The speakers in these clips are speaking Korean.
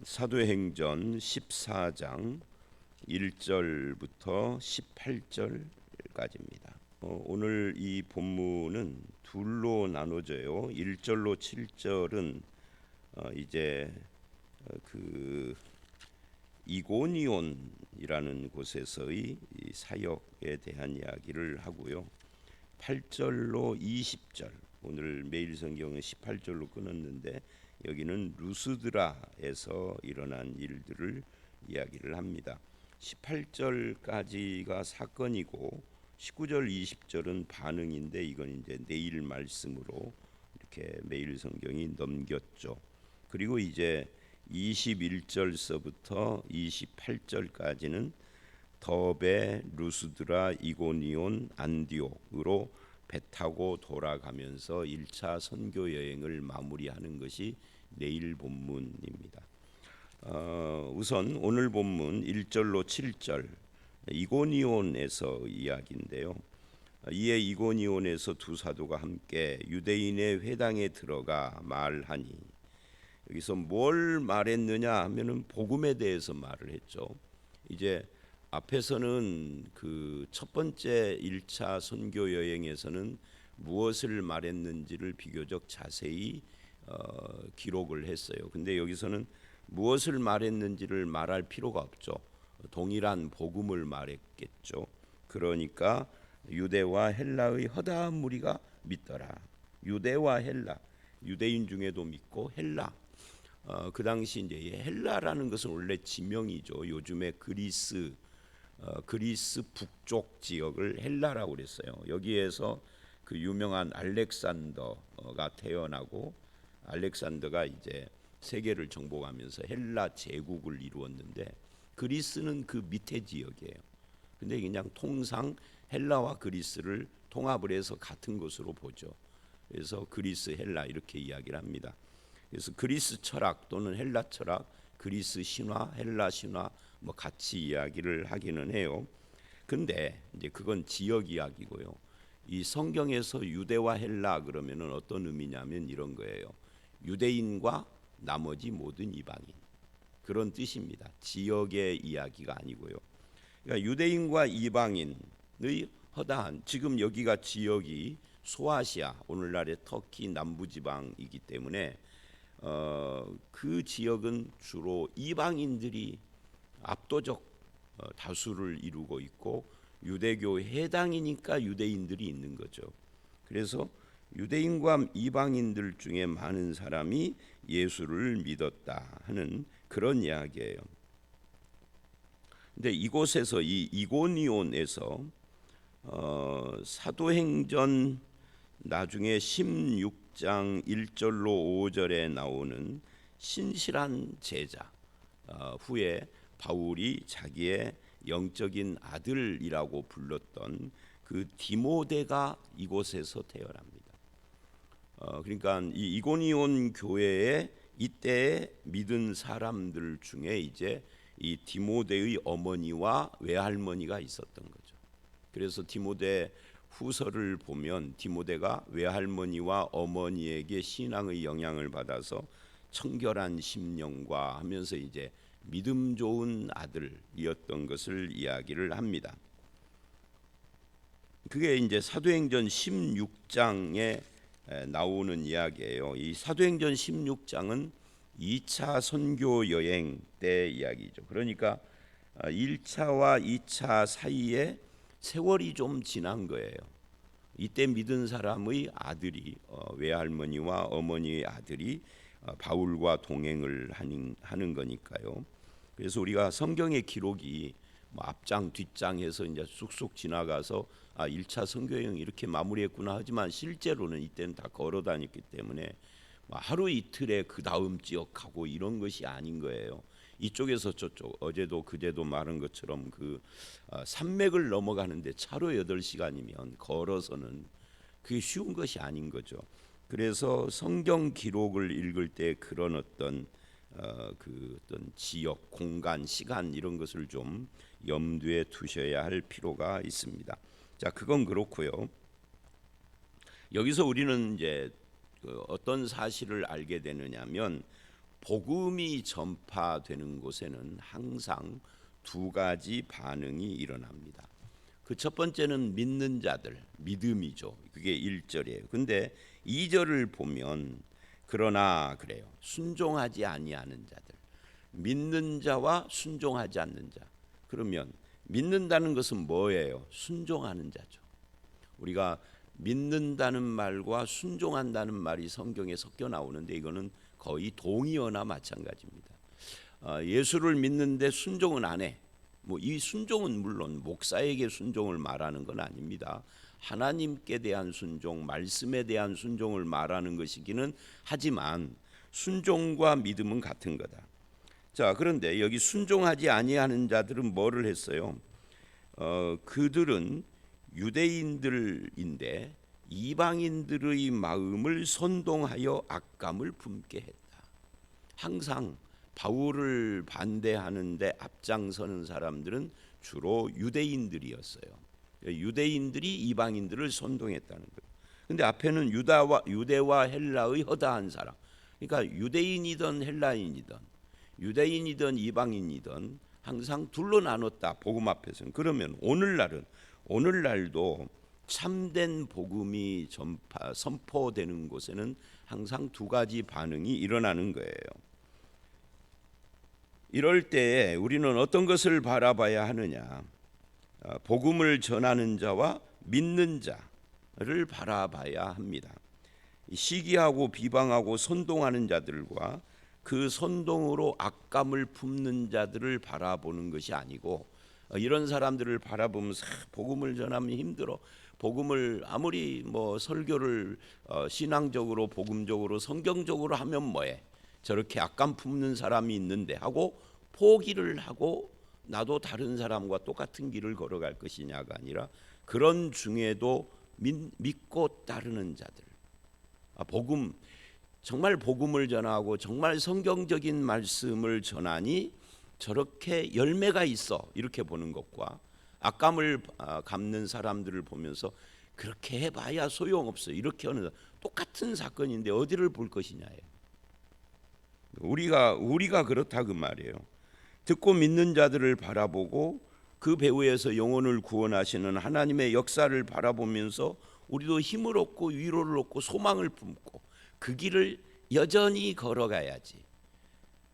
사도행전 14장 1절부터 18절까지입니다. 오늘 이 본문은 둘로 나눠져요. 1절로 7절은 이제 그 이고니온이라는 곳에서의 사역에 대한 이야기를 하고요. 8절로 20절, 오늘 매일 성경은 18절로 끊었는데 여기는 루스드라에서 일어난 일들을 이야기를 합니다. 18절까지가 사건이고 19절 20절은 반응인데 이건 이제 내일 말씀으로 이렇게 매일 성경이 넘겼죠. 그리고 이제 21절서부터 28절까지는 더베, 루스드라, 이고니온, 안디옥으로 배 타고 돌아가면서 1차 선교 여행을 마무리하는 것이 내일 본문입니다. 우선 오늘 본문 1절로 7절 이고니온에서 이야기인데요. 이에 이고니온에서 두 사도가 함께 유대인의 회당에 들어가 말하니, 여기서 뭘 말했느냐 하면은 복음에 대해서 말을 했죠. 이제 앞에서는 그 첫 번째 1차 선교 여행에서는 무엇을 말했는지를 비교적 자세히 기록을 했어요. 근데 여기서는 무엇을 말했는지를 말할 필요가 없죠. 동일한 복음을 말했겠죠. 그러니까 유대와 헬라의 허다한 무리가 믿더라. 유대와 헬라, 유대인 중에도 믿고 헬라. 그 당시 이제 헬라라는 것은 원래 지명이죠. 요즘에 그리스 북쪽 지역을 헬라라고 그랬어요. 여기에서 그 유명한 알렉산더가 태어나고, 알렉산더가 이제 세계를 정복하면서 헬라 제국을 이루었는데 그리스는 그 밑에 지역이에요. 근데 그냥 통상 헬라와 그리스를 통합을 해서 같은 것으로 보죠. 그래서 그리스 헬라 이렇게 이야기를 합니다. 그래서 그리스 철학 또는 헬라 철학, 그리스 신화, 헬라 신화 뭐 같이 이야기를 하기는 해요. 근데 이제 그건 지역 이야기고요. 이 성경에서 유대와 헬라 그러면은 어떤 의미냐면 이런 거예요. 유대인과 나머지 모든 이방인, 그런 뜻입니다. 지역의 이야기가 아니고요. 그러니까 유대인과 이방인의 허다한, 지금 여기가 지역이 소아시아, 오늘날의 터키 남부지방이기 때문에 그 지역은 주로 이방인들이 압도적 다수를 이루고 있고 유대교 해당이니까 유대인들이 있는 거죠. 그래서 유대인과 이방인들 중에 많은 사람이 예수를 믿었다 하는 그런 이야기예요. 근데 이곳에서 이 이고니온에서 사도행전 나중에 16장 1절로 5절에 나오는 신실한 제자, 후에 바울이 자기의 영적인 아들이라고 불렀던 그 디모데가 이곳에서 태어납니다. 그러니까 이 이고니온 교회에 이때 믿은 사람들 중에 이제 이 디모데의 어머니와 외할머니가 있었던 거죠. 그래서 디모데 후서를 보면 디모데가 외할머니와 어머니에게 신앙의 영향을 받아서 청결한 심령과 하면서 이제 믿음 좋은 아들이었던 것을 이야기를 합니다. 그게 이제 사도행전 16장에 나오는 이야기예요. 이 사도행전 16장은 2차 선교 여행 때 이야기죠. 그러니까 1차와 2차 사이에 세월이 좀 지난 거예요. 이때 믿은 사람의 아들이, 외할머니와 어머니의 아들이 바울과 동행을 하는 거니까요. 그래서 우리가 성경의 기록이 뭐 앞장 뒷장 해서 이제 쑥쑥 지나가서 1차 선교여행 이렇게 마무리했구나 하지만 실제로는 이때는 다 걸어 다녔기 때문에 하루 이틀에 그 다음 지역 가고 이런 것이 아닌 거예요. 이쪽에서 저쪽, 어제도 그제도 말한 것처럼 그 산맥을 넘어가는데 차로 8시간이면 걸어서는 그게 쉬운 것이 아닌 거죠. 그래서 성경 기록을 읽을 때 그런 어떤 지역, 공간, 시간 이런 것을 좀 염두에 두셔야 할 필요가 있습니다. 자, 그건 그렇고요. 여기서 우리는 이제 어떤 사실을 알게 되느냐면 복음이 전파되는 곳에는 항상 두 가지 반응이 일어납니다. 그 첫 번째는 믿는 자들, 믿음이죠. 그게 1절이에요. 근데 2절을 보면 그러나 그래요. 순종하지 아니하는 자들. 믿는 자와 순종하지 않는 자. 그러면 믿는다는 것은 뭐예요? 순종하는 자죠. 우리가 믿는다는 말과 순종한다는 말이 성경에 섞여 나오는데 이거는 거의 동의어나 마찬가지입니다. 예수를 믿는데 순종은 안 해. 뭐 이 순종은 물론 목사에게 순종을 말하는 건 아닙니다. 하나님께 대한 순종, 말씀에 대한 순종을 말하는 것이기는 하지만 순종과 믿음은 같은 거다. 자, 그런데 여기 순종하지 아니하는 자들은 뭐를 했어요? 그들은 유대인들인데 이방인들의 마음을 선동하여 악감을 품게 했다. 항상 바울을 반대하는데 앞장서는 사람들은 주로 유대인들이었어요. 유대인들이 이방인들을 선동했다는 거예요. 근데 앞에는 유대와 헬라의 허다한 사람. 그러니까 유대인이든 헬라인이든 유대인이든 이방인이든 항상 둘로 나눴다. 복음 앞에서는. 그러면 오늘날도 참된 복음이 선포되는 곳에는 항상 두 가지 반응이 일어나는 거예요. 이럴 때 우리는 어떤 것을 바라봐야 하느냐? 복음을 전하는 자와 믿는 자를 바라봐야 합니다. 시기하고 비방하고 선동하는 자들과 그 선동으로 악감을 품는 자들을 바라보는 것이 아니고 이런 사람들을 바라보면서 복음을 전하면 힘들어. 복음을 아무리 뭐 설교를 신앙적으로 복음적으로 성경적으로 하면 뭐해? 저렇게 악감 품는 사람이 있는데 하고 포기를 하고 나도 다른 사람과 똑같은 길을 걸어갈 것이냐가 아니라 그런 중에도 믿고 따르는 자들. 복음 정말 복음을 전하고 정말 성경적인 말씀을 전하니 저렇게 열매가 있어 이렇게 보는 것과 악감을 갚는 사람들을 보면서 그렇게 해봐야 소용없어 이렇게 하는 똑같은 사건인데 어디를 볼 것이냐예요. 우리가 그렇다 그 말이에요. 듣고 믿는 자들을 바라보고 그 배후에서 영혼을 구원하시는 하나님의 역사를 바라보면서 우리도 힘을 얻고 위로를 얻고 소망을 품고 그 길을 여전히 걸어가야지.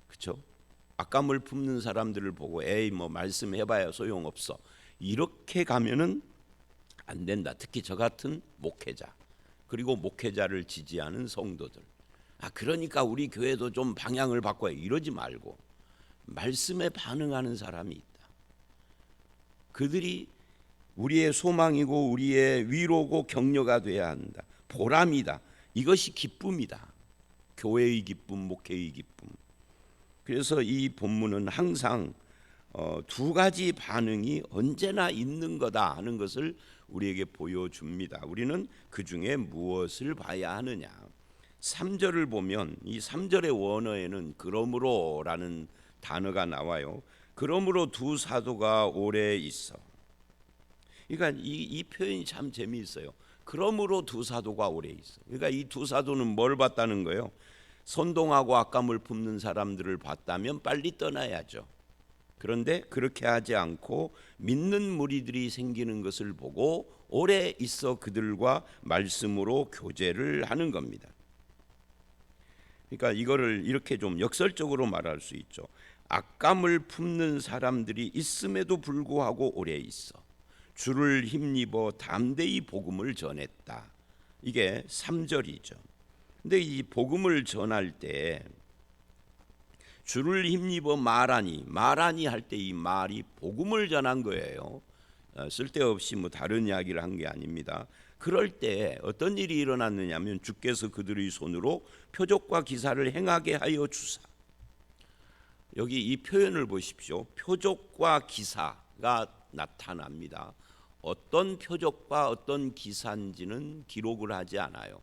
그렇죠? 악감을 품는 사람들을 보고 에이 뭐 말씀해봐야 소용없어 이렇게 가면은 안 된다. 특히 저 같은 목회자 그리고 목회자를 지지하는 성도들. 그러니까 우리 교회도 좀 방향을 바꿔야 이러지 말고 말씀에 반응하는 사람이 있다. 그들이 우리의 소망이고 우리의 위로고 격려가 돼야 한다. 보람이다. 이것이 기쁨이다. 교회의 기쁨, 목회의 기쁨. 그래서 이 본문은 항상 두 가지 반응이 언제나 있는 거다 하는 것을 우리에게 보여줍니다. 우리는 그 중에 무엇을 봐야 하느냐. 3절을 보면 이 3절의 원어에는 그러므로라는 단어가 나와요. 그러므로 두 사도가 오래 있어. 그러니까 이 표현이 참 재미있어요. 그러므로 두 사도가 오래 있어. 그러니까 이 두 사도는 뭘 봤다는 거예요? 선동하고 악감을 품는 사람들을 봤다면 빨리 떠나야죠. 그런데 그렇게 하지 않고 믿는 무리들이 생기는 것을 보고 오래 있어 그들과 말씀으로 교제를 하는 겁니다. 그러니까 이거를 이렇게 좀 역설적으로 말할 수 있죠. 악감을 품는 사람들이 있음에도 불구하고 오래 있어 주를 힘입어 담대히 복음을 전했다. 이게 3절이죠. 근데 이 복음을 전할 때 주를 힘입어 말하니 할 때 이 말이 복음을 전한 거예요. 쓸데없이 뭐 다른 이야기를 한 게 아닙니다. 그럴 때 어떤 일이 일어났느냐면 주께서 그들의 손으로 표적과 기사를 행하게 하여 주사. 여기 이 표현을 보십시오. 표적과 기사가 나타납니다. 어떤 표적과 어떤 기사인지는 기록을 하지 않아요.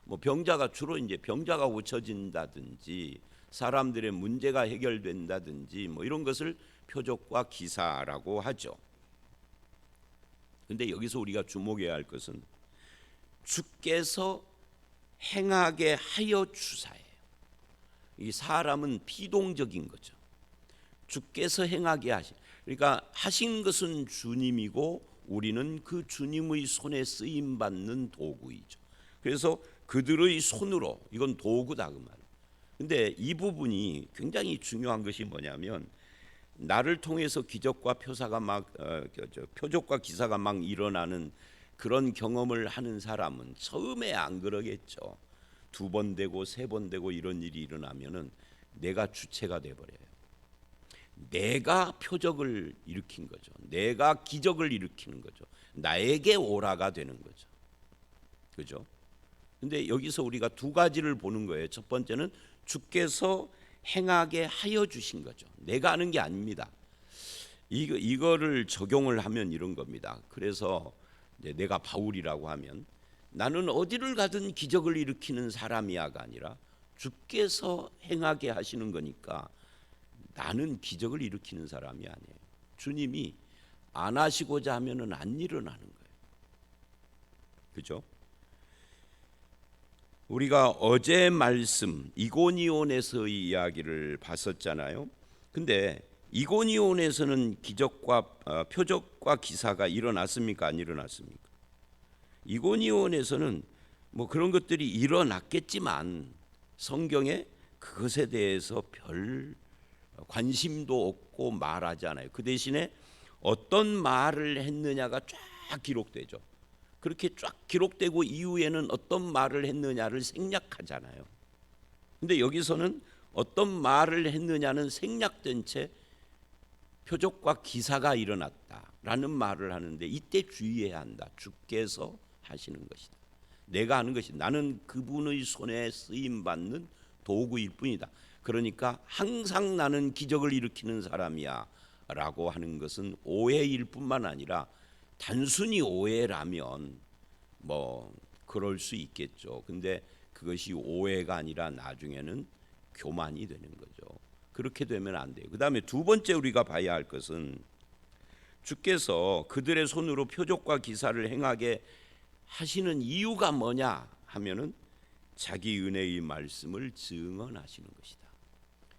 뭐 병자가 주로 이제 병자가 고쳐진다든지 사람들의 문제가 해결된다든지 뭐 이런 것을 표적과 기사라고 하죠. 근데 여기서 우리가 주목해야 할 것은 주께서 행하게 하여 주사예요. 이 사람은 피동적인 거죠. 주께서 행하게 하신, 그러니까 하신 것은 주님이고 우리는 그 주님의 손에 쓰임 받는 도구이죠. 그래서 그들의 손으로, 이건 도구다 그 말. 근데 이 부분이 굉장히 중요한 것이 뭐냐면, 나를 통해서 기적과 표사가 막 표적과 기사가 막 일어나는 그런 경험을 하는 사람은 처음에 안 그러겠죠. 2번 되고 3번 되고 이런 일이 일어나면은 내가 주체가 돼 버려요. 내가 표적을 일으킨 거죠. 내가 기적을 일으키는 거죠. 나에게 오라가 되는 거죠. 그죠? 근데 여기서 우리가 2가지를 보는 거예요. 첫 번째는 주께서 행하게 하여 주신 거죠. 내가 하는 게 아닙니다. 이거를 적용을 하면 이런 겁니다. 그래서 이제 내가 바울이라고 하면 나는 어디를 가든 기적을 일으키는 사람이야가 아니라 주께서 행하게 하시는 거니까 나는 기적을 일으키는 사람이 아니에요. 주님이 안 하시고자 하면은 안 일어나는 거예요. 그죠? 우리가 어제 말씀 이고니온에서의 이야기를 봤었잖아요. 근데 이고니온에서는 기적과 표적과 기사가 일어났습니까? 안 일어났습니까? 이고니온에서는 뭐 그런 것들이 일어났겠지만 성경에 그것에 대해서 별 관심도 없고 말하지 않아요. 그 대신에 어떤 말을 했느냐가 쫙 기록되죠. 그렇게 쫙 기록되고 이후에는 어떤 말을 했느냐를 생략하잖아요. 근데 여기서는 어떤 말을 했느냐는 생략된 채 표적과 기사가 일어났다라는 말을 하는데, 이때 주의해야 한다. 주께서 하시는 것이다. 내가 하는 것이, 나는 그분의 손에 쓰임 받는 도구일 뿐이다. 그러니까 항상 나는 기적을 일으키는 사람이야 라고 하는 것은 오해일 뿐만 아니라, 단순히 오해라면 뭐 그럴 수 있겠죠. 근데 그것이 오해가 아니라 나중에는 교만이 되는 거죠. 그렇게 되면 안 돼요. 그 다음에 2번째 우리가 봐야 할 것은, 주께서 그들의 손으로 표적과 기사를 행하게 하시는 이유가 뭐냐 하면은 자기 은혜의 말씀을 증언하시는 것이다.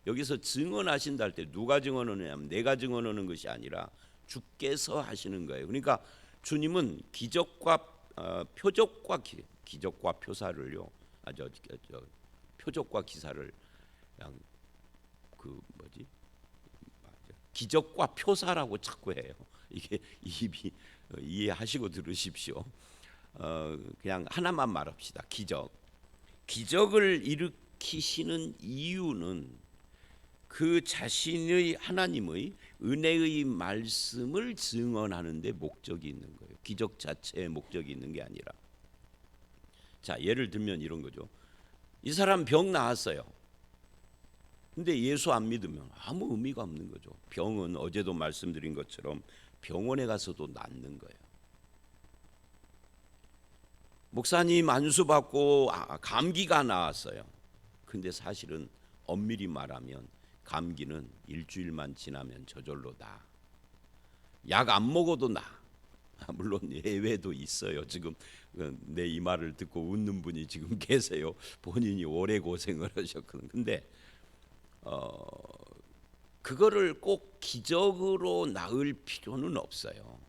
여기서 증언하신다 할 때 누가 증언하느냐면 내가 증언하는 것이 아니라 주께서 하시는 거예요. 그러니까 주님은 기적과 표적과 기적과 표사를요, 표적과 기사를 그냥 기적과 표사라고 자꾸 해요. 이게 입이 이해하시고 들으십시오. 그냥 하나만 말합시다. 기적을 일으키시는 이유는 그 자신의 하나님의 은혜의 말씀을 증언하는 데 목적이 있는 거예요. 기적 자체에 목적이 있는 게 아니라. 자, 예를 들면 이런 거죠. 이 사람 병 나았어요. 근데 예수 안 믿으면 아무 의미가 없는 거죠. 병은 어제도 말씀드린 것처럼 병원에 가서도 낫는 거예요. 목사님 안수 받고 감기가 나았어요. 근데 사실은 엄밀히 말하면 감기는 일주일만 지나면 저절로 나. 약 안 먹어도 나. 물론 예외도 있어요. 지금 내 이 말을 듣고 웃는 분이 지금 계세요. 본인이 오래 고생을 하셨거든. 근데 그거를 꼭 기적으로 나을 필요는 없어요.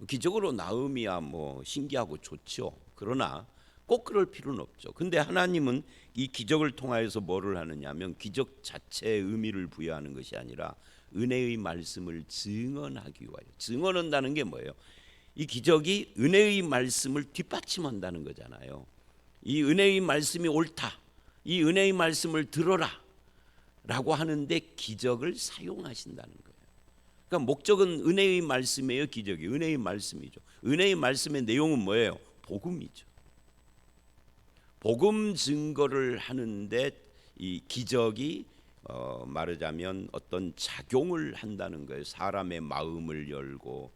기적으로 나음이야 뭐 신기하고 좋죠. 그러나 꼭 그럴 필요는 없죠. 근데 하나님은 이 기적을 통하여서 뭐를 하느냐면 기적 자체의 의미를 부여하는 것이 아니라 은혜의 말씀을 증언하기 위하여. 증언한다는 게 뭐예요? 이 기적이 은혜의 말씀을 뒷받침한다는 거잖아요. 이 은혜의 말씀이 옳다. 이 은혜의 말씀을 들어라 라고 하는데 기적을 사용하신다는 거예요. 그러니까 목적은 은혜의 말씀이에요. 기적이 은혜의 말씀이죠. 은혜의 말씀의 내용은 뭐예요? 복음이죠. 복음 증거를 하는데 이 기적이 말하자면 어떤 작용을 한다는 거예요. 사람의 마음을 열고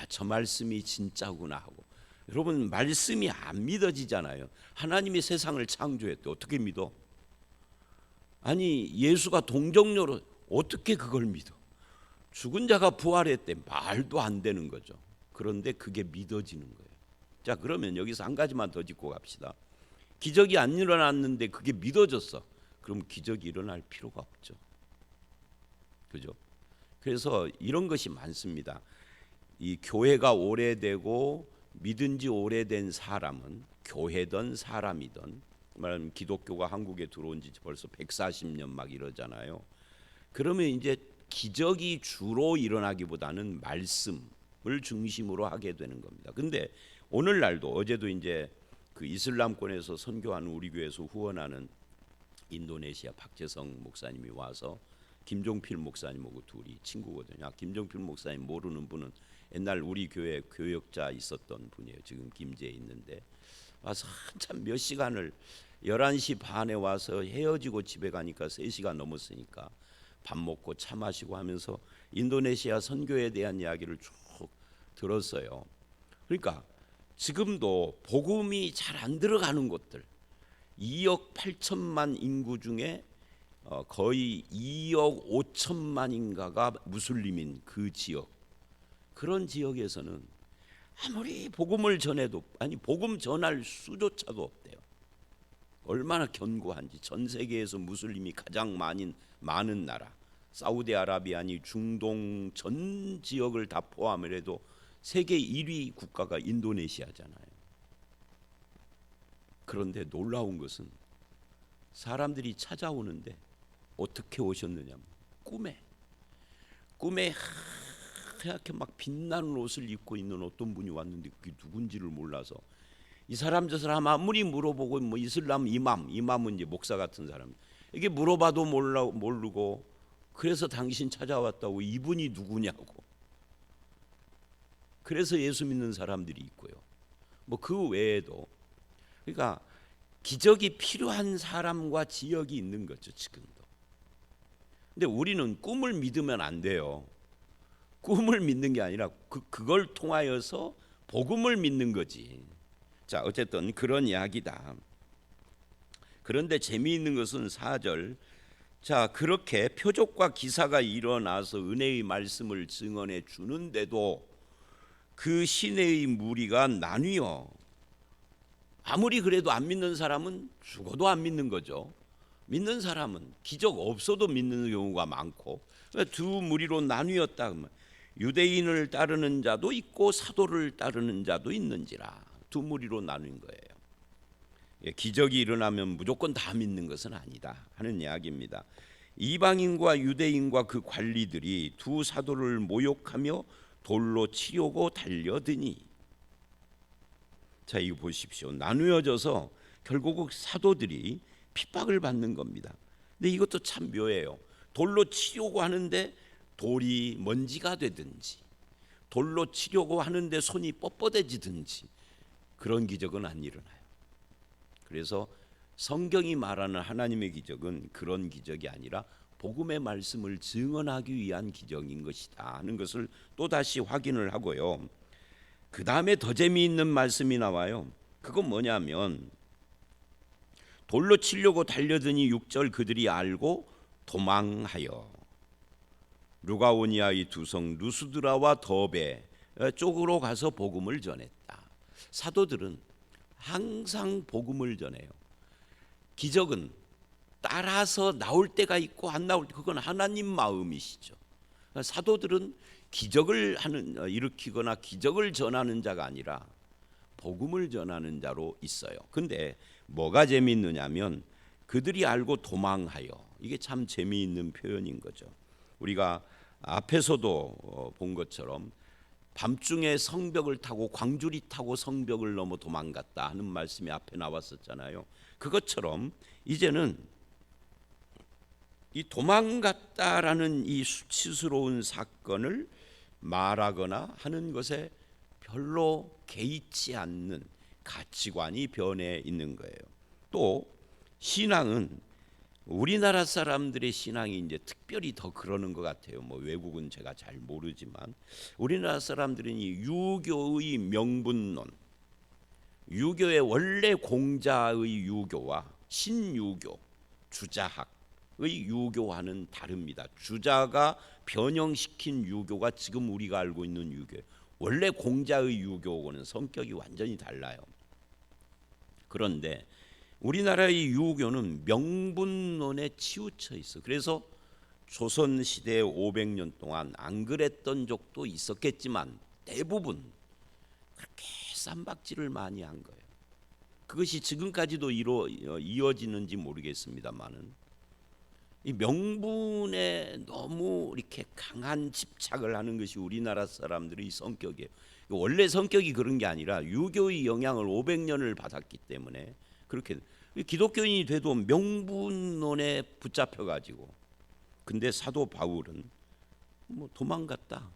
저 말씀이 진짜구나 하고. 여러분 말씀이 안 믿어지잖아요. 하나님이 세상을 창조했대. 어떻게 믿어? 아니 예수가 동정녀로 어떻게 그걸 믿어? 죽은 자가 부활했대. 말도 안 되는 거죠. 그런데 그게 믿어지는 거예요. 자, 그러면 여기서 한 가지만 더 짚고 갑시다. 기적이 안 일어났는데 그게 믿어졌어. 그럼 기적이 일어날 필요가 없죠. 그죠? 그래서 이런 것이 많습니다. 이 교회가 오래되고 믿은 지 오래된 사람은 교회든 사람이든, 말하면 기독교가 한국에 들어온 지 벌써 140년 막 이러잖아요. 그러면 이제 기적이 주로 일어나기보다는 말씀을 중심으로 하게 되는 겁니다. 근데 오늘날도, 어제도 이제 그 이슬람권에서 선교하는 우리 교회에서 후원하는 인도네시아 박재성 목사님이 와서 김종필 목사님하고 둘이 친구거든요. 김종필 목사님 모르는 분은 옛날 우리 교회 교역자 있었던 분이에요. 지금 김제에 있는데 와서 한참 몇 시간을 11시 반에 와서 헤어지고 집에 가니까 3시간 넘었으니까 밥 먹고 차 마시고 하면서 인도네시아 선교에 대한 이야기를 쭉 들었어요. 그러니까 지금도 복음이 잘 안 들어가는 곳들, 2억 8천만 인구 중에 거의 2억 5천만인가가 무슬림인 그 지역, 그런 지역에서는 아무리 복음을 전해도, 아니 복음 전할 수조차도 없대요. 얼마나 견고한지. 전 세계에서 무슬림이 가장 많은 나라, 사우디아라비아니 중동 전 지역을 다 포함을 해도 세계 1위 국가가 인도네시아잖아요. 그런데 놀라운 것은 사람들이 찾아오는데 어떻게 오셨느냐면 꿈에 하얗게 막 빛나는 옷을 입고 있는 어떤 분이 왔는데 그게 누군지를 몰라서 이 사람 저 사람 아무리 물어보고, 뭐 이슬람 이맘은 이제 목사 같은 사람, 이게 물어봐도 모르고, 그래서 당신 찾아왔다고, 이분이 누구냐고. 그래서 예수 믿는 사람들이 있고요. 뭐 그 외에도, 그러니까 기적이 필요한 사람과 지역이 있는 거죠, 지금도. 근데 우리는 꿈을 믿으면 안 돼요. 꿈을 믿는 게 아니라 그걸 통하여서 복음을 믿는 거지. 자, 어쨌든 그런 이야기다. 그런데 재미있는 것은 4절. 자, 그렇게 표적과 기사가 일어나서 은혜의 말씀을 증언해 주는데도 그 시내의 무리가 나뉘어. 아무리 그래도 안 믿는 사람은 죽어도 안 믿는 거죠. 믿는 사람은 기적 없어도 믿는 경우가 많고, 두 무리로 나뉘었다. 유대인을 따르는 자도 있고 사도를 따르는 자도 있는지라. 두 무리로 나눈 거예요. 기적이 일어나면 무조건 다 믿는 것은 아니다 하는 이야기입니다. 이방인과 유대인과 그 관리들이 두 사도를 모욕하며 돌로 치려고 달려드니. 자, 이거 보십시오. 나누어져서 결국 사도들이 핍박을 받는 겁니다. 근데 이것도 참 묘해요. 돌로 치려고 하는데 돌이 먼지가 되든지, 돌로 치려고 하는데 손이 뻣뻣해지든지, 그런 기적은 안 일어나요. 그래서 성경이 말하는 하나님의 기적은 그런 기적이 아니라 복음의 말씀을 증언하기 위한 기적인 것이다 하는 것을 또다시 확인을 하고요. 그 다음에 더 재미있는 말씀이 나와요. 그건 뭐냐면, 돌로 치려고 달려드니 6절 그들이 알고 도망하여 루가오니아의 두 성 루스드라와 더베 쪽으로 가서 복음을 전했다. 사도들은 항상 복음을 전해요. 기적은 따라서 나올 때가 있고 안 나올 때, 그건 하나님 마음이시죠. 사도들은 기적을 일으키거나 기적을 전하는 자가 아니라 복음을 전하는 자로 있어요. 근데 뭐가 재미있느냐면 그들이 알고 도망하여, 이게 참 재미있는 표현인 거죠. 우리가 앞에서도 본 것처럼 밤중에 성벽을 타고, 광주리 타고 성벽을 넘어 도망갔다 하는 말씀이 앞에 나왔었잖아요. 그것처럼 이제는 이 도망갔다라는 이 수치스러운 사건을 말하거나 하는 것에 별로 개의치 않는 가치관이 변해 있는 거예요. 또 신앙은, 우리나라 사람들의 신앙이 이제 특별히 더 그러는 것 같아요. 뭐 외국은 제가 잘 모르지만 우리나라 사람들은 이 유교의 명분론, 유교의 원래 공자의 유교와 신유교, 주자학의 유교와는 다릅니다. 주자가 변형시킨 유교가 지금 우리가 알고 있는 유교예요. 원래 공자의 유교하고는 성격이 완전히 달라요. 그런데 우리나라의 유교는 명분론에 치우쳐 있어. 그래서 조선 시대 500년 동안 안 그랬던 적도 있었겠지만 대부분 그렇게 쌈박질을 많이 한 거예요. 그것이 지금까지도 이어지는지 모르겠습니다만은 이 명분에 너무 이렇게 강한 집착을 하는 것이 우리나라 사람들의 성격이에요. 원래 성격이 그런 게 아니라 유교의 영향을 500년을 받았기 때문에 그렇게 기독교인이 돼도 명분론에 붙잡혀 가지고. 근데 사도 바울은 뭐 도망갔다.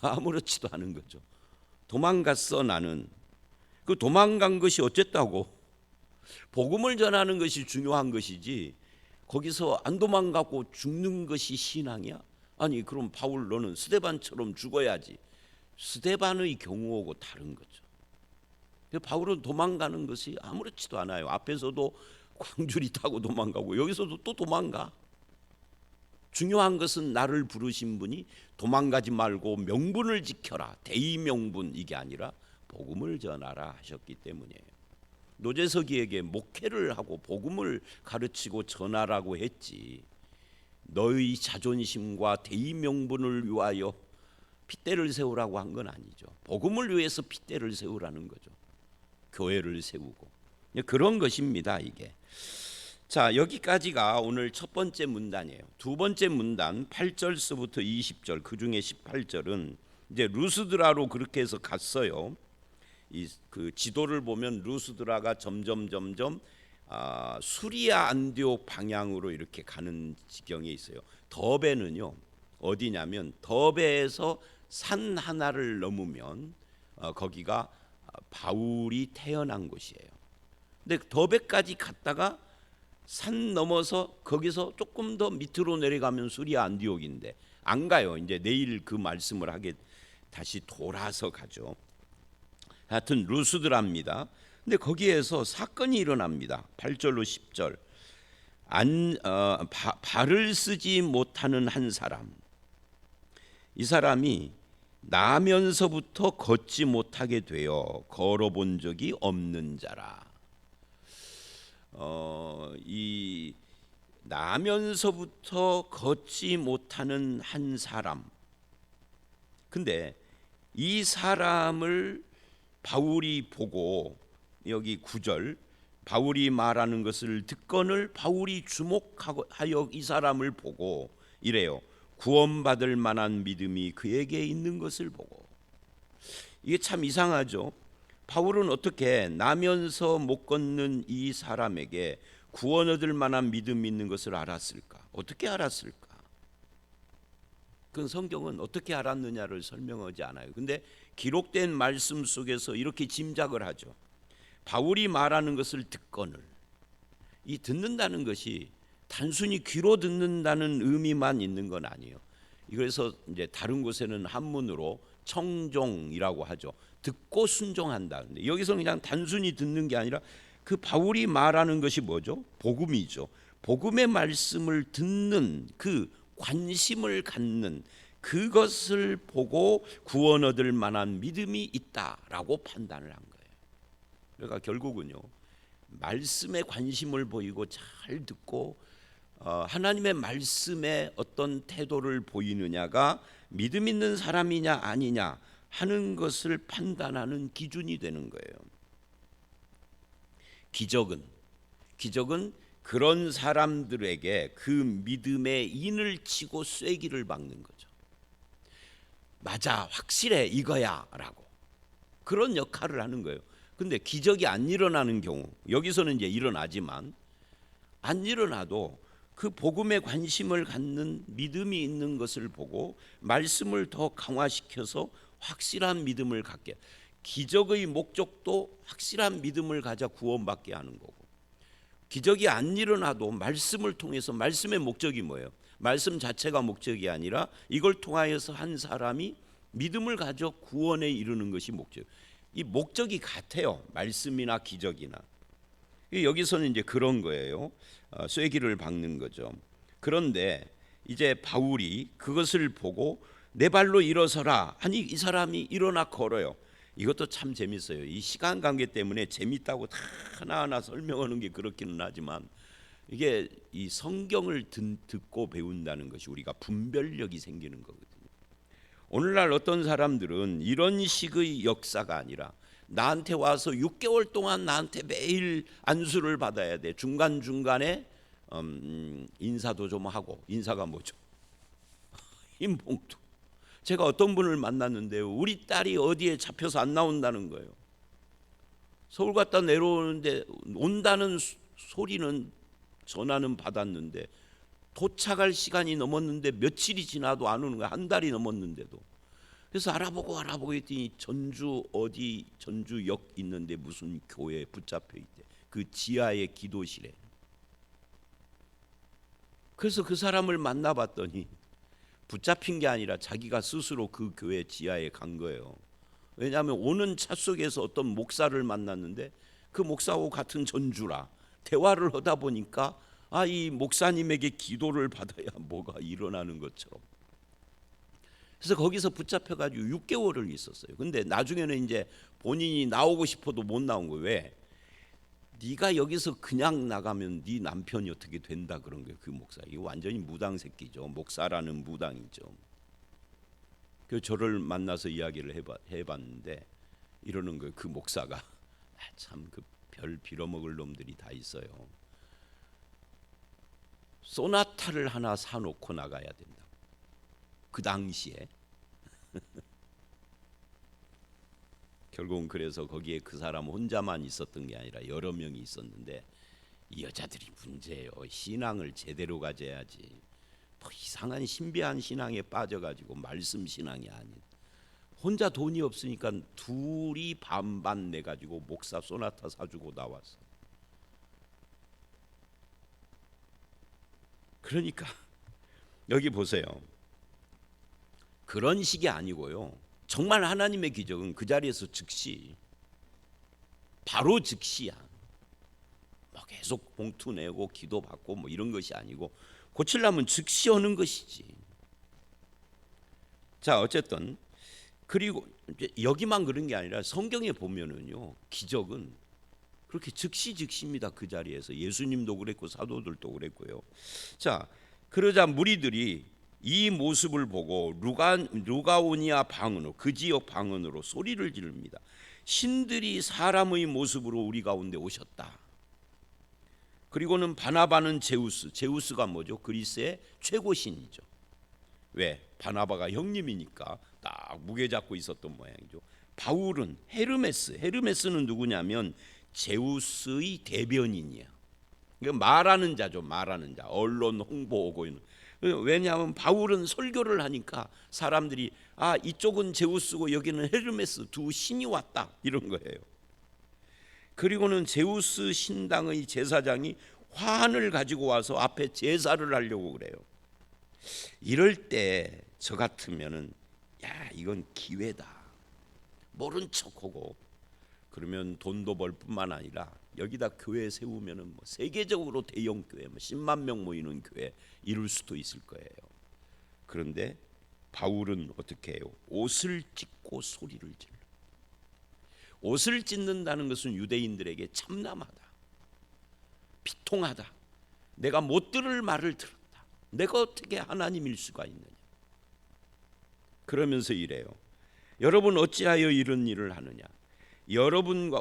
아무렇지도 않은 거죠. 도망갔어 나는. 그 도망간 것이 어쨌다고? 복음을 전하는 것이 중요한 것이지 거기서 안 도망가고 죽는 것이 신앙이야? 아니 그럼 바울 너는 스데반처럼 죽어야지. 스데반의 경우하고 다른 거죠. 바울은 도망가는 것이 아무렇지도 않아요. 앞에서도 광주리 타고 도망가고 여기서도 또 도망가. 중요한 것은 나를 부르신 분이 도망가지 말고 명분을 지켜라. 대의명분 이게 아니라 복음을 전하라 하셨기 때문이에요. 노재석이에게 목회를 하고 복음을 가르치고 전하라고 했지 너의 자존심과 대의명분을 위하여 핏대를 세우라고 한 건 아니죠. 복음을 위해서 핏대를 세우라는 거죠. 교회를 세우고 그런 것입니다. 이게. 자, 여기까지가 오늘 첫 번째 문단이에요. 두 번째 문단 8절서부터 20절 그중에 18절은 이제 루스드라로 그렇게 해서 갔어요. 그 지도를 보면 루스드라가 점점 수리아 안디옥 방향으로 이렇게 가는 지경에 있어요. 더베는요 어디냐면 더베에서 산 하나를 넘으면 거기가 바울이 태어난 곳이에요. 근데 더베까지 갔다가 산 넘어서 거기서 조금 더 밑으로 내려가면 수리아 안디옥인데 안 가요. 이제 내일 그 말씀을 하게 다시 돌아서 가죠. 하여튼 루스드라입니다. 근데 거기에서 사건이 일어납니다. 8절로 10절. 발을 쓰지 못하는 한 사람. 이 사람이 나면서부터 걷지 못하게 되어 걸어본 적이 없는 자라. 이 나면서부터 걷지 못하는 한 사람. 근데 이 사람을 바울이 보고 여기 9절 바울이 말하는 것을 듣거늘 바울이 주목하여 이 사람을 보고 이래요. 구원받을 만한 믿음이 그에게 있는 것을 보고. 이게 참 이상하죠. 바울은 어떻게 나면서 못 걷는 이 사람에게 구원 얻을 만한 믿음이 있는 것을 알았을까? 어떻게 알았을까? 그 성경은 어떻게 알았느냐를 설명하지 않아요. 근데 기록된 말씀 속에서 이렇게 짐작을 하죠. 바울이 말하는 것을 듣거늘. 이 듣는다는 것이 단순히 귀로 듣는다는 의미만 있는 건 아니에요. 그래서 이제 다른 곳에는 한문으로 청종이라고 하죠. 듣고 순종한다. 근데 여기서 그냥 단순히 듣는 게 아니라 그 바울이 말하는 것이 뭐죠? 복음이죠. 복음의 말씀을 듣는 그 관심을 갖는 그것을 보고 구원 얻을 만한 믿음이 있다라고 판단을 한 거예요. 그러니까 결국은요 말씀에 관심을 보이고 잘 듣고 하나님의 말씀에 어떤 태도를 보이느냐가 믿음 있는 사람이냐 아니냐 하는 것을 판단하는 기준이 되는 거예요. 기적은 그런 사람들에게 그 믿음의 인을 치고 쐐기를 박는 거죠. 맞아, 확실해, 이거야 라고 그런 역할을 하는 거예요. 근데 기적이 안 일어나는 경우, 여기서는 이제 일어나지만 안 일어나도 그 복음에 관심을 갖는 믿음이 있는 것을 보고 말씀을 더 강화시켜서 확실한 믿음을 갖게. 기적의 목적도 확실한 믿음을 가져 구원받게 하는 거고, 기적이 안 일어나도 말씀을 통해서, 말씀의 목적이 뭐예요? 말씀 자체가 목적이 아니라 이걸 통하여서 한 사람이 믿음을 가져 구원에 이르는 것이 목적. 이 목적이 같아요. 말씀이나 기적이나. 여기서는 이제 그런 거예요. 쐐기를 박는 거죠. 그런데 이제 바울이 그것을 보고 내 발로 일어서라 하니 이 사람이 일어나 걸어요. 이것도 참 재밌어요. 이 시간 관계 때문에 재밌다고 다 하나하나 설명하는 게 그렇기는 하지만 이게 이 성경을 듣고 배운다는 것이 우리가 분별력이 생기는 거거든요. 오늘날 어떤 사람들은 이런 식의 역사가 아니라 나한테 와서 6개월 동안 나한테 매일 안수를 받아야 돼. 중간중간에 인사도 좀 하고. 인사가 뭐죠? 흰봉투. 제가 어떤 분을 만났는데요, 우리 딸이 어디에 잡혀서 안 나온다는 거예요. 서울 갔다 내려오는데 온다는 소리는 전화는 받았는데 도착할 시간이 넘었는데 며칠이 지나도 안 오는 거야. 한 달이 넘었는데도. 그래서 알아보고 했더니 전주역 있는데 무슨 교회에 붙잡혀 있대. 그 지하의 기도실에. 그래서 그 사람을 만나봤더니 붙잡힌 게 아니라 자기가 스스로 그 교회 지하에 간 거예요. 왜냐하면 오는 차 속에서 어떤 목사를 만났는데 그 목사하고 같은 전주라 대화를 하다 보니까 이 목사님에게 기도를 받아야 뭐가 일어나는 것처럼. 그래서 거기서 붙잡혀가지고 6개월을 있었어요. 근데 나중에는 이제 본인이 나오고 싶어도 못 나온 거예요. 왜? 네가 여기서 그냥 나가면 네 남편이 어떻게 된다 그런 거예요. 그 목사. 이거 완전히 무당 새끼죠. 목사라는 무당이죠. 그 저를 만나서 이야기를 해봤는데 이러는 거예요. 그 목사가 참 그 별 빌어먹을 놈들이 다 있어요. 소나타를 하나 사놓고 나가야 된다. 그 당시에 결국은 그래서 거기에 그 사람 혼자만 있었던 게 아니라 여러 명이 있었는데 이 여자들이 문제예요. 신앙을 제대로 가져야지. 뭐 이상한 신비한 신앙에 빠져가지고 말씀 신앙이 아닌. 혼자 돈이 없으니까 둘이 반반 내가지고 목사 소나타 사주고 나왔어. 그러니까 여기 보세요. 그런 식이 아니고요. 정말 하나님의 기적은 그 자리에서 즉시, 바로 즉시야. 뭐 계속 봉투 내고 기도 받고 뭐 이런 것이 아니고 고치려면 즉시 하는 것이지. 자, 어쨌든 그리고 여기만 그런 게 아니라 성경에 보면은요, 기적은 그렇게 즉시입니다. 그 자리에서 예수님도 그랬고 사도들도 그랬고요. 자, 그러자 무리들이 이 모습을 보고 루가오니아 방언으로, 그 지역 방언으로 소리를 지릅니다. 신들이 사람의 모습으로 우리 가운데 오셨다. 그리고는 바나바는 제우스가 뭐죠? 그리스의 최고신이죠. 왜? 바나바가 형님이니까 딱 무게 잡고 있었던 모양이죠. 바울은 헤르메스는 누구냐면 제우스의 대변인이야. 말하는 자죠. 말하는 자. 언론 홍보하고 있는. 왜냐하면 바울은 설교를 하니까 사람들이 이쪽은 제우스고 여기는 헤르메스, 두 신이 왔다 이런 거예요. 그리고는 제우스 신당의 제사장이 화환을 가지고 와서 앞에 제사를 하려고 그래요. 이럴 때 저 같으면은 이건 기회다. 모른 척하고 그러면 돈도 벌 뿐만 아니라 여기다 교회 세우면은 뭐 세계적으로 대형 교회, 10만 명 모이는 교회 이룰 수도 있을 거예요. 그런데 바울은 어떻게 해요? 옷을 찢고 소리를 질러. 옷을 찢는다는 것은 유대인들에게 참남하다, 비통하다. 내가 못 들을 말을 들었다. 내가 어떻게 하나님일 수가 있느냐. 그러면서 이래요. 여러분 어찌하여 이런 일을 하느냐.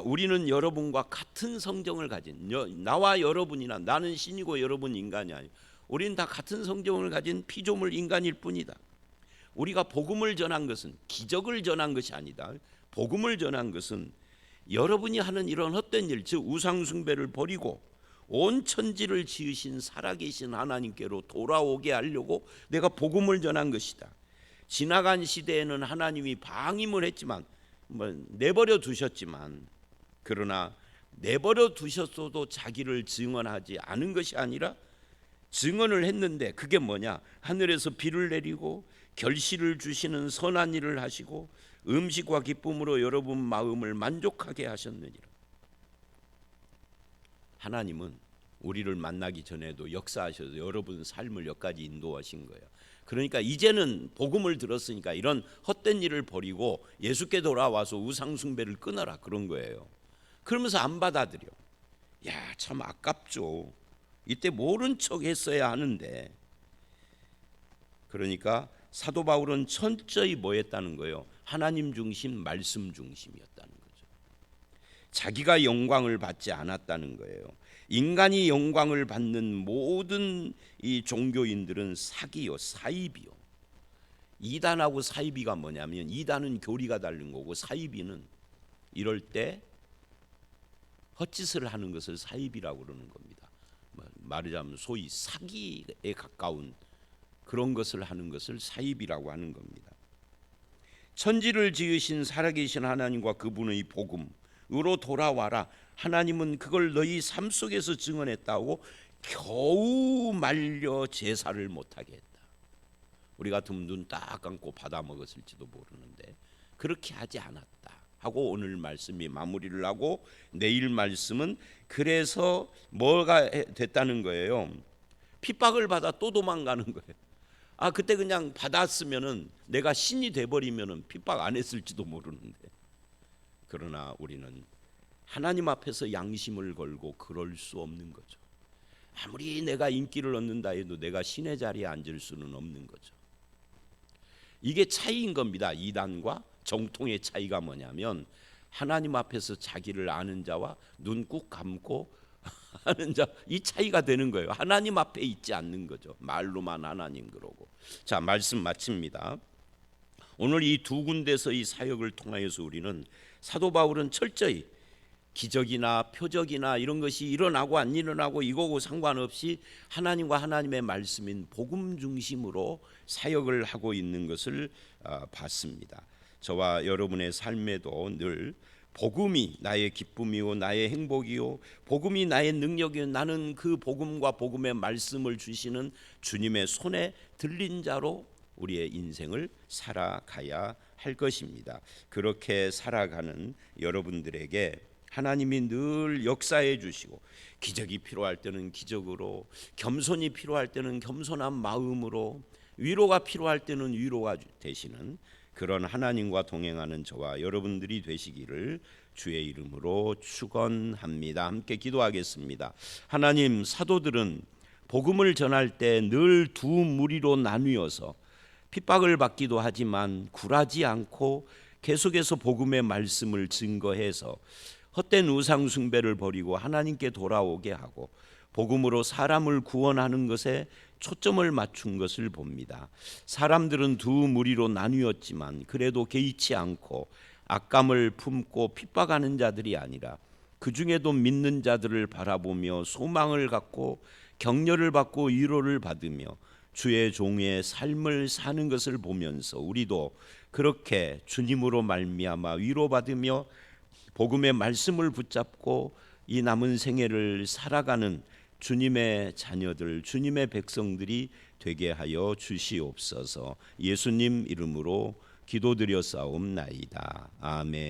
우리는 여러분과 같은 성정을 가진, 나와 여러분이나 나는 신이고 여러분 인간이 아니고 우리는 다 같은 성정을 가진 피조물 인간일 뿐이다. 우리가 복음을 전한 것은 기적을 전한 것이 아니다. 복음을 전한 것은 여러분이 하는 이런 헛된 일, 즉 우상 숭배를 버리고 온 천지를 지으신 살아계신 하나님께로 돌아오게 하려고 내가 복음을 전한 것이다. 지나간 시대에는 하나님이 방임을 했지만 내버려 두셨지만, 그러나 내버려 두셨어도 자기를 증언하지 않은 것이 아니라 증언을 했는데 그게 뭐냐? 하늘에서 비를 내리고 결실을 주시는 선한 일을 하시고 음식과 기쁨으로 여러분 마음을 만족하게 하셨느니라. 하나님은 우리를 만나기 전에도 역사하셔서 여러분 삶을 여기까지 인도하신 거예요. 그러니까 이제는 복음을 들었으니까 이런 헛된 일을 버리고 예수께 돌아와서 우상 숭배를 끊어라 그런 거예요. 그러면서 안 받아들여. 야, 참 아깝죠. 이때 모른 척 했어야 하는데. 그러니까 사도 바울은 철저히 뭐 했다는 거예요? 하나님 중심, 말씀 중심이었다는 거죠. 자기가 영광을 받지 않았다는 거예요. 인간이 영광을 받는 모든 이 종교인들은 사기요, 사이비요. 이단하고 사이비가 뭐냐면 이단은 교리가 다른 거고 사이비는 이럴 때 헛짓을 하는 것을 사이비라고 그러는 겁니다. 말하자면 소위 사기에 가까운 그런 것을 하는 것을 사이비라고 하는 겁니다. 천지를 지으신 살아계신 하나님과 그분의 복음으로 돌아와라. 하나님은 그걸 너희 삶 속에서 증언했다고 겨우 말려 제사를 못하게 했다. 우리 같으면 눈 딱 감고 받아 먹었을지도 모르는데 그렇게 하지 않았다 하고 오늘 말씀이 마무리를 하고 내일 말씀은 그래서 뭐가 됐다는 거예요? 핍박을 받아 또 도망가는 거예요. 그때 그냥 받았으면은 내가 신이 돼버리면은 핍박 안 했을지도 모르는데 그러나 우리는 하나님 앞에서 양심을 걸고 그럴 수 없는 거죠. 아무리 내가 인기를 얻는다 해도 내가 신의 자리에 앉을 수는 없는 거죠. 이게 차이인 겁니다. 이단과 정통의 차이가 뭐냐면 하나님 앞에서 자기를 아는 자와 눈 꾹 감고 하는 자, 이 차이가 되는 거예요. 하나님 앞에 있지 않는 거죠. 말로만 하나님 그러고. 자, 말씀 마칩니다. 오늘 이 두 군데서 이 사역을 통하여서 우리는 사도 바울은 철저히 기적이나 표적이나 이런 것이 일어나고 안 일어나고 이거고 상관없이 하나님과 하나님의 말씀인 복음 중심으로 사역을 하고 있는 것을 봤습니다. 저와 여러분의 삶에도 늘 복음이 나의 기쁨이요 나의 행복이요 복음이 나의 능력이요 나는 그 복음과 복음의 말씀을 주시는 주님의 손에 들린 자로 우리의 인생을 살아가야 할 것입니다. 그렇게 살아가는 여러분들에게 하나님이 늘 역사해 주시고 기적이 필요할 때는 기적으로, 겸손이 필요할 때는 겸손한 마음으로, 위로가 필요할 때는 위로가 되시는 그런 하나님과 동행하는 저와 여러분들이 되시기를 주의 이름으로 축원합니다. 함께 기도하겠습니다. 하나님, 사도들은 복음을 전할 때 늘 두 무리로 나뉘어서 핍박을 받기도 하지만 굴하지 않고 계속해서 복음의 말씀을 증거해서 헛된 우상 숭배를 버리고 하나님께 돌아오게 하고 복음으로 사람을 구원하는 것에 초점을 맞춘 것을 봅니다. 사람들은 두 무리로 나뉘었지만 그래도 개의치 않고 악감을 품고 핍박하는 자들이 아니라 그 중에도 믿는 자들을 바라보며 소망을 갖고 격려를 받고 위로를 받으며 주의 종의 삶을 사는 것을 보면서 우리도 그렇게 주님으로 말미암아 위로받으며 복음의 말씀을 붙잡고 이 남은 생애를 살아가는 주님의 자녀들, 주님의 백성들이 되게 하여 주시옵소서. 예수님 이름으로 기도드렸사옵나이다. 아멘.